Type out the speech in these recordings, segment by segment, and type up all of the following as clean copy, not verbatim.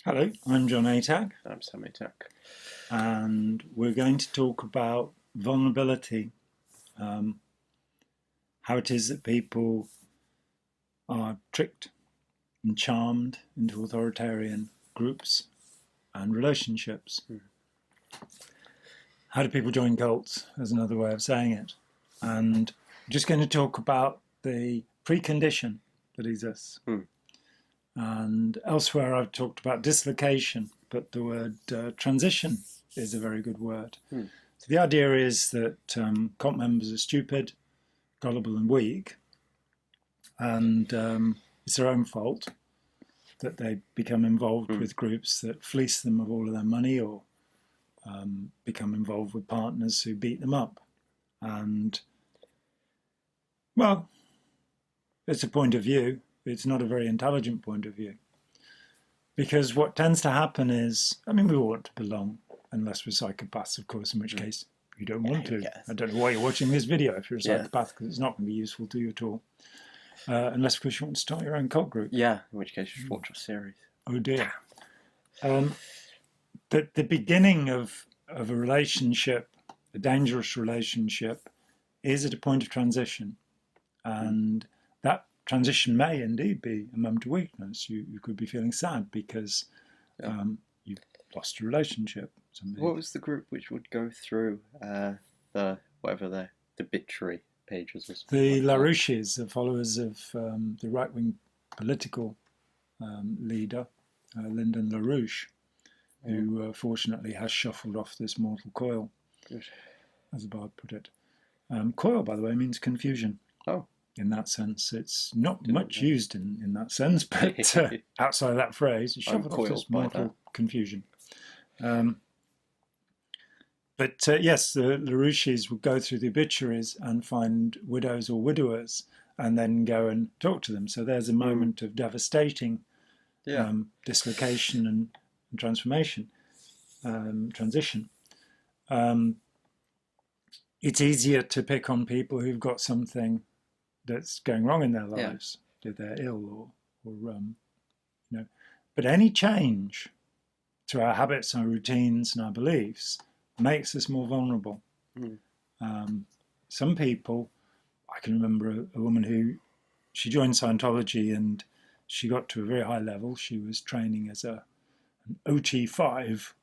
Hello, I'm John Atack, I'm Sam Atack. and we're going to talk about vulnerability, how it is that people are tricked and charmed into authoritarian groups and relationships. How do people join cults, is another way of saying it. And we're just going to talk about the precondition that exists. And elsewhere I've talked about dislocation, but the word transition is a very good word. So the idea is that cult members are stupid, gullible and weak, and it's their own fault that they become involved with groups that fleece them of all of their money or become involved with partners who beat them up. And, well, it's a point of view. It's not a very intelligent point of view. Because what tends to happen is, I mean, we all want to belong, unless we're psychopaths, of course, in which case you don't want to. Yes. I don't know why you're watching this video if you're a psychopath, because it's not going to be useful to you at all. Unless, of course, you want to start your own cult group. Yeah, in which case you should watch a series. Oh, dear. But the beginning of a relationship, a dangerous relationship, is at a point of transition. And that transition may indeed be a moment of weakness. You could be feeling sad because you've lost a relationship. What was the group which would go through the obituary pages? Or the LaRouches, the followers of the right-wing political leader, Lyndon LaRouche, who fortunately has shuffled off this mortal coil, as the bard put it. Coil, by the way, means confusion. Oh. In that sense, it's not much used in that sense, but outside of that phrase, it's shuffled off this mortal confusion. But yes, the LaRouches would go through the obituaries and find widows or widowers and then go and talk to them. So there's a moment of devastating dislocation and transformation, transition. It's easier to pick on people who've got something that's going wrong in their lives, that they're ill or But any change to our habits, our routines and our beliefs makes us more vulnerable. Some people, I can remember a woman who, she joined Scientology and she got to a very high level. She was training as an OT5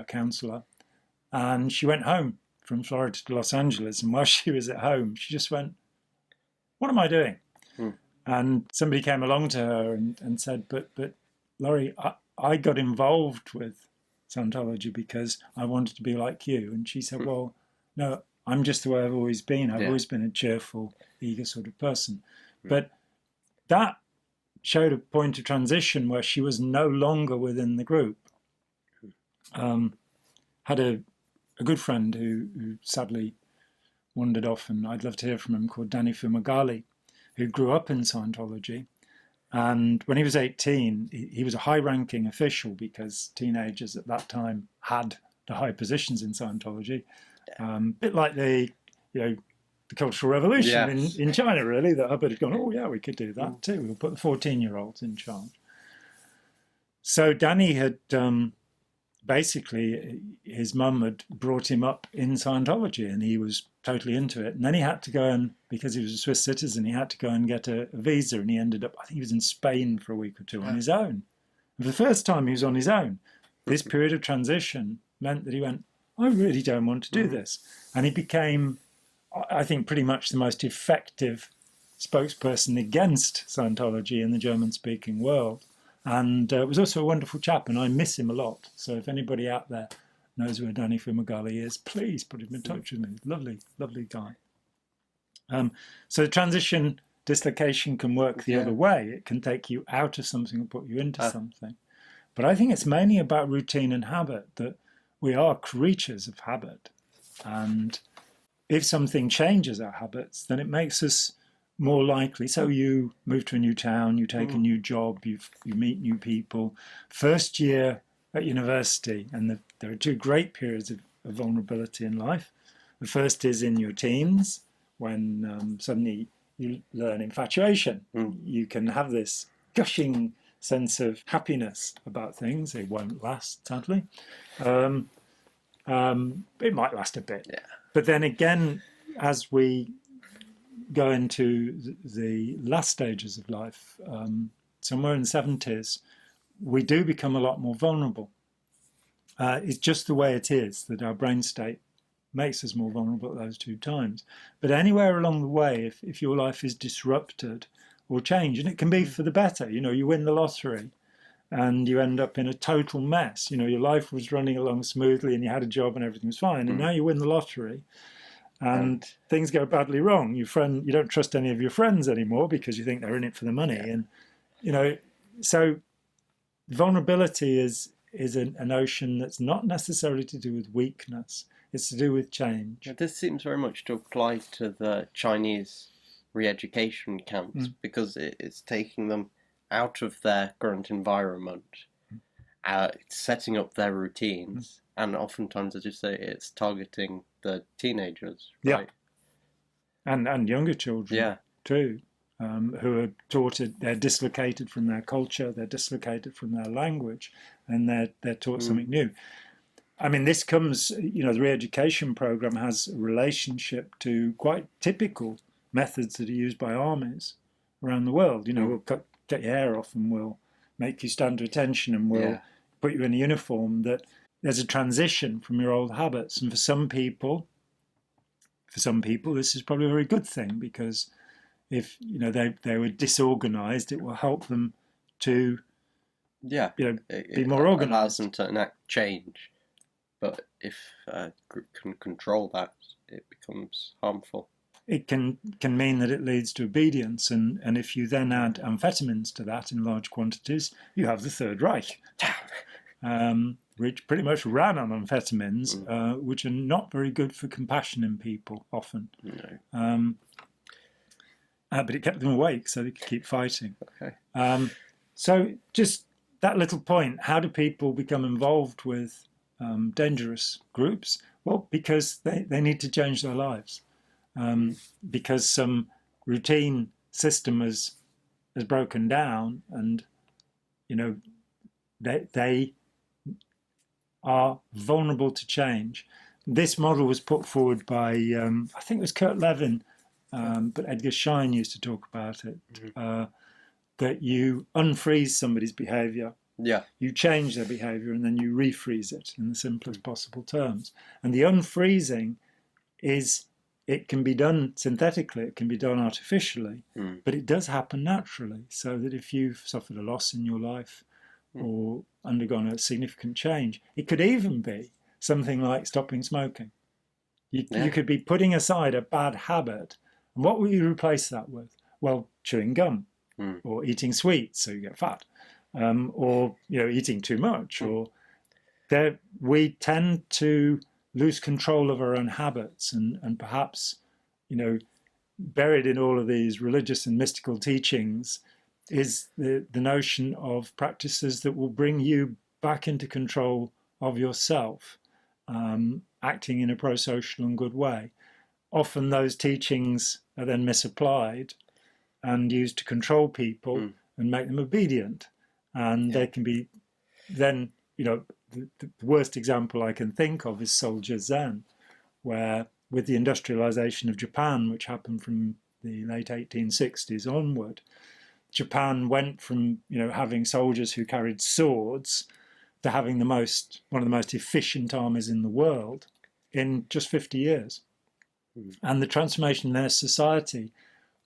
counselor, and she went home from Florida to Los Angeles, and while she was at home, she just went, what am I doing? And somebody came along to her and said, but Laurie, I got involved with Scientology because I wanted to be like you. And she said, well, no, I'm just the way I've always been. I've always been a cheerful, eager sort of person. But that showed a point of transition where she was no longer within the group. Had a good friend who sadly wandered off, and I'd love to hear from him, called Danny Fumagalli, who grew up in Scientology. And when he was 18, he was a high-ranking official because teenagers at that time had the high positions in Scientology. A bit like the Cultural Revolution in China, really, that Hubbard had gone, oh, yeah, we could do that too. We'll put the 14-year-olds in charge. So Danny had basically, his mum had brought him up in Scientology and he was totally into it. And then he had to go and, because he was a Swiss citizen, he had to go and get a visa, and he ended up, I think he was in Spain for a week or two on his own. And for the first time he was on his own. This period of transition meant that he went, I really don't want to do this. And he became, I think, pretty much the most effective spokesperson against Scientology in the German-speaking world. And was also a wonderful chap, and I miss him a lot. So if anybody out there knows where Danny Fumagalli is, please put him in touch with me. Lovely, lovely guy. So transition dislocation can work the other way. It can take you out of something and put you into something. But I think it's mainly about routine and habit, that we are creatures of habit. And if something changes our habits, then it makes us more likely. So you move to a new town, you take a new job, you meet new people. First year at university, and there are two great periods of vulnerability in life. The first is in your teens, when suddenly you learn infatuation. You can have this gushing sense of happiness about things. It won't last, sadly. It might last a bit. Yeah. But then again, as we go into the last stages of life, somewhere in the 70s, we do become a lot more vulnerable. It's just the way it is that our brain state makes us more vulnerable at those two times. But anywhere along the way, if your life is disrupted or changed, and it can be for the better, you win the lottery and you end up in a total mess. Your life was running along smoothly and you had a job and everything was fine, and now you win the lottery and things go badly wrong. You don't trust any of your friends anymore because you think they're in it for the money. And so vulnerability is a notion that's not necessarily to do with weakness. It's to do with change. This seems very much to apply to the Chinese re-education camps because it's taking them out of their current environment, it's setting up their routines, and oftentimes, as you say, it's targeting the teenagers, right? Yeah. And younger children too, who are taught they're dislocated from their culture, they're dislocated from their language, and they're taught something new. I mean, this comes, the re-education program has a relationship to quite typical methods that are used by armies around the world. We'll cut your hair off and we'll make you stand to attention and we'll put you in a uniform. That there's a transition from your old habits. And for some people, this is probably a very good thing, because if, they were disorganized, it will help them to, be more organized. It allows them to enact change. But if a group can control that, it becomes harmful. It can mean that it leads to obedience, and if you then add amphetamines to that in large quantities, you have the Third Reich, which pretty much ran on amphetamines, which are not very good for compassion in people often. No. But it kept them awake so they could keep fighting. Okay. So just that little point, how do people become involved with dangerous groups? Well, because they need to change their lives, because some routine system has broken down, and they are vulnerable to change. This model was put forward by I think it was Kurt Lewin, but Edgar Schein used to talk about it. That you unfreeze somebody's behaviour. Yeah. You change their behaviour and then you refreeze it in the simplest possible terms. And the unfreezing it can be done synthetically, it can be done artificially, but it does happen naturally. So that if you've suffered a loss in your life or undergone a significant change, it could even be something like stopping smoking. You could be putting aside a bad habit, and what will you replace that with? Well, chewing gum or eating sweets so you get fat. Or eating too much, or we tend to lose control of our own habits, and perhaps buried in all of these religious and mystical teachings is the notion of practices that will bring you back into control of yourself, acting in a pro-social and good way. Often those teachings are then misapplied and used to control people and make them obedient. And they can be then, the worst example I can think of is soldier Zen, where with the industrialization of Japan, which happened from the late 1860s onward, Japan went from, having soldiers who carried swords to having one of the most efficient armies in the world in just 50 years. And the transformation in their society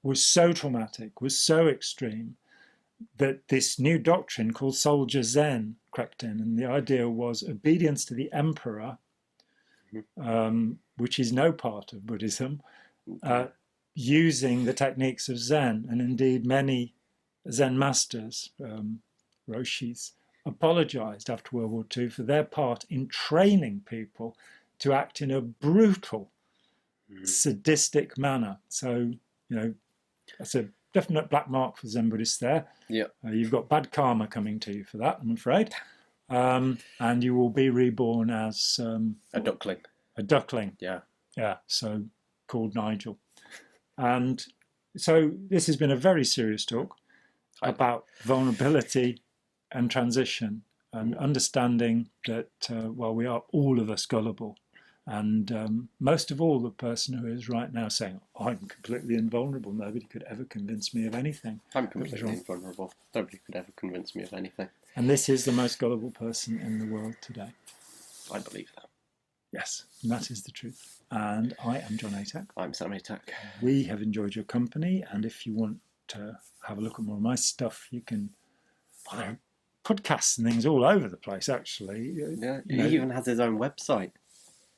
was so traumatic, was so extreme, that this new doctrine called soldier Zen crept in, and the idea was obedience to the emperor, which is no part of Buddhism, using the techniques of Zen. And indeed many Zen masters, Roshis, apologized after World War II for their part in training people to act in a brutal, sadistic manner. So, that's a definite black mark for Zen Buddhists there. Yeah. You've got bad karma coming to you for that, I'm afraid. And you will be reborn as a duckling. A duckling. Yeah. Yeah. So called Nigel. And so this has been a very serious talk about vulnerability and transition, and understanding that, we are all of us gullible. And most of all, the person who is right now saying, I'm completely invulnerable, nobody could ever convince me of anything. I'm completely invulnerable. Nobody could ever convince me of anything. And this is the most gullible person in the world today. I believe that. Yes, and that is the truth. And I am John Atack. I'm Sam Atack. We have enjoyed your company, and if you want to have a look at more of my stuff, you can... Well, there are podcasts and things all over the place, actually. Yeah, he even has his own website.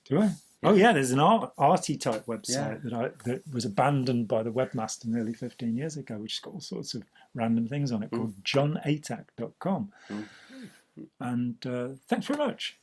Do I? Yeah. Oh yeah, there's an arty type website Yeah. that was abandoned by the webmaster nearly 15 years ago, which has got all sorts of random things on it, called johnatack.com. And thanks very much.